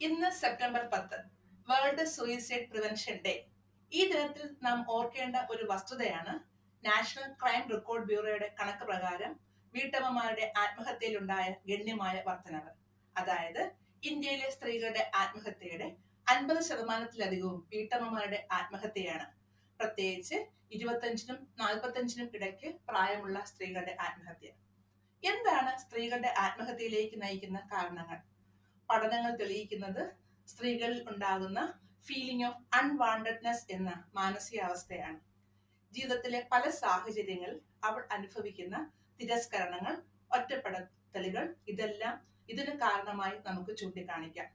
ഇന്ന് September 10 world suicide prevention day. ഈ ദിനത്തിൽ നാം ഓർക്കേണ്ട ഒരു വസ്തുതയാണ് നാഷണൽ ക്രൈം റെക്കോർഡ് ബ്യൂറോയുടെ കണക്ക് പ്രകാരം വീട്ടമ്മമാരുടെ ആത്മഹത്യയിലുണ്ടായ ഗണ്യമായ വർധനവ്. അതായത് ഇന്ത്യയിലെ സ്ത്രീകളുടെ ആത്മഹത്യയുടെ 50% വീട്ടമ്മമാരുടെ ആത്മഹത്യയാണ്. പ്രത്യേകിച്ച് 25-നും 45-നും ഇടയ്ക്ക് പ്രായമുള്ള സ്ത്രീകളുടെ ആത്മഹത്യ. എന്താണ് സ്ത്രീകളുടെ ആത്മഹത്യയിലേക്ക് നയിക്കുന്ന കാരണങ്ങൾ? പഠനങ്ങൾ തെളിയിക്കുന്നത് സ്ത്രീകളിൽ ഉണ്ടാകുന്ന ഫീലിംഗ് ഓഫ് അൺവാണ്ടഡ്നെസ് എന്ന മാനസികാവസ്ഥയാണ്. ജീവിതത്തിലെ പല സാഹചര്യങ്ങളിൽ അവൾ അനുഭവിക്കുന്ന തിരസ്കരണങ്ങൾ, ഒറ്റപ്പെടുത്തലുകൾ ഇതെല്ലാം ഇതിന് കാരണമായി നമുക്ക് ചൂണ്ടിക്കാണിക്കാം.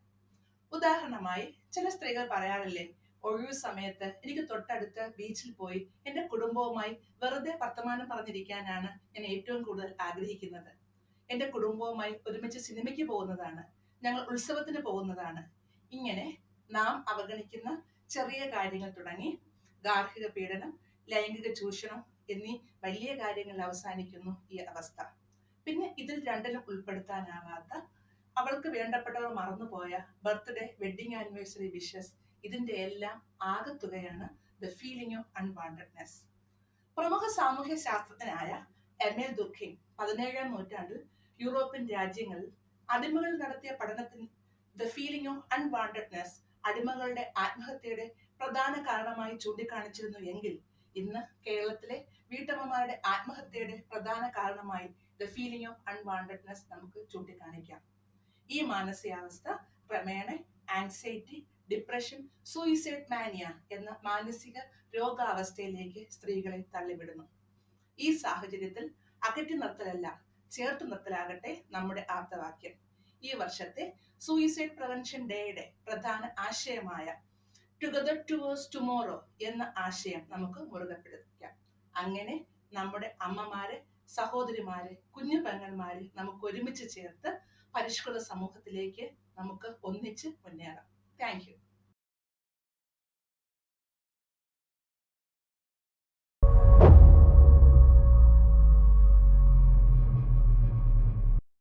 ഉദാഹരണമായി ചില സ്ത്രീകൾ പറയാറില്ലേ, ഒഴിവു സമയത്ത് എനിക്ക് തൊട്ടടുത്ത ബീച്ചിൽ പോയി എന്റെ കുടുംബവുമായി വെറുതെ വർത്തമാനം പറഞ്ഞിരിക്കാനാണ് ഞാൻ ഏറ്റവും കൂടുതൽ ആഗ്രഹിക്കുന്നത്. എന്റെ കുടുംബവുമായി ഒരുമിച്ച് സിനിമയ്ക്ക് പോകുന്നതാണ്, ഞങ്ങൾ ഉത്സവത്തിന് പോകുന്നതാണ്. ഇങ്ങനെ നാം അവഗണിക്കുന്ന ചെറിയ കാര്യങ്ങൾ തുടങ്ങി ഗാർഹിക പീഡനം, ലൈംഗിക ചൂഷണം എന്നീ വലിയ കാര്യങ്ങളിൽ അവസാനിക്കുന്നു ഈ അവസ്ഥ. പിന്നെ ഇതിൽ രണ്ടിലും ഉൾപ്പെടുത്താനാവാത്ത, അവൾക്ക് വേണ്ടപ്പെട്ടവർ മറന്നുപോയ ബർത്ത്ഡേ, വെഡിങ് ആനിവേഴ്സറി വിഷസ്, ഇതിന്റെ എല്ലാം ആകത്തുകയാണ് ദ ഫീലിംഗ് ഓഫ് അൺവാണ്ടഡ്നെസ്. പ്രമുഖ സാമൂഹ്യ ശാസ്ത്രജ്ഞനായ എമിൽ ദുർഖിം 17-ാം നൂറ്റാണ്ടിൽ യൂറോപ്യൻ രാജ്യങ്ങളിൽ അടിമകൾ നടത്തിയ പഠനത്തിൽ ദ ഫീലിംഗ് ഓഫ് അൺവാണ്ടഡ്നെസ് അടിമകളുടെ ആത്മഹത്യയുടെ പ്രധാന കാരണമായി ചൂണ്ടിക്കാണിച്ചിരുന്നു എങ്കിൽ, ഇന്ന് കേരളത്തിലെ വീട്ടമ്മമാരുടെ ആത്മഹത്യയുടെ പ്രധാന കാരണമായി ദ ഫീലിംഗ് ഓഫ് അൺവാണ്ടഡ്നെസ് നമുക്ക് ചൂണ്ടിക്കാണിക്കാം. ഈ മാനസികാവസ്ഥ ക്രമേണ ആൻസൈറ്റി, ഡിപ്രഷൻ, സൂയിസൈഡ് മാനിയ എന്ന മാനസിക രോഗാവസ്ഥയിലേക്ക് സ്ത്രീകളെ തള്ളിവിടുന്നു. ഈ സാഹചര്യത്തിൽ അകറ്റി നിർത്തലല്ല, ചേർത്ത് നിർത്തലാകട്ടെ നമ്മുടെ ആപ്തവാക്യം. ഈ വർഷത്തെ സൂയിസൈഡ് പ്രിവെൻഷൻ ഡേയുടെ പ്രധാന ആശയമായ ടുഗദർ ടുവേഴ്സ് ടുമോറോ എന്ന ആശയം നമുക്ക് മുറുകെ പിടിക്കാം. അങ്ങനെ നമ്മുടെ അമ്മമാരെ, സഹോദരിമാരെ, കുഞ്ഞു പെങ്ങന്മാരെ നമുക്ക് ഒരുമിച്ച് ചേർത്ത് പരിഷ്കൃത സമൂഹത്തിലേക്ക് നമുക്ക് ഒന്നിച്ച് മുന്നേറാം. Thank you.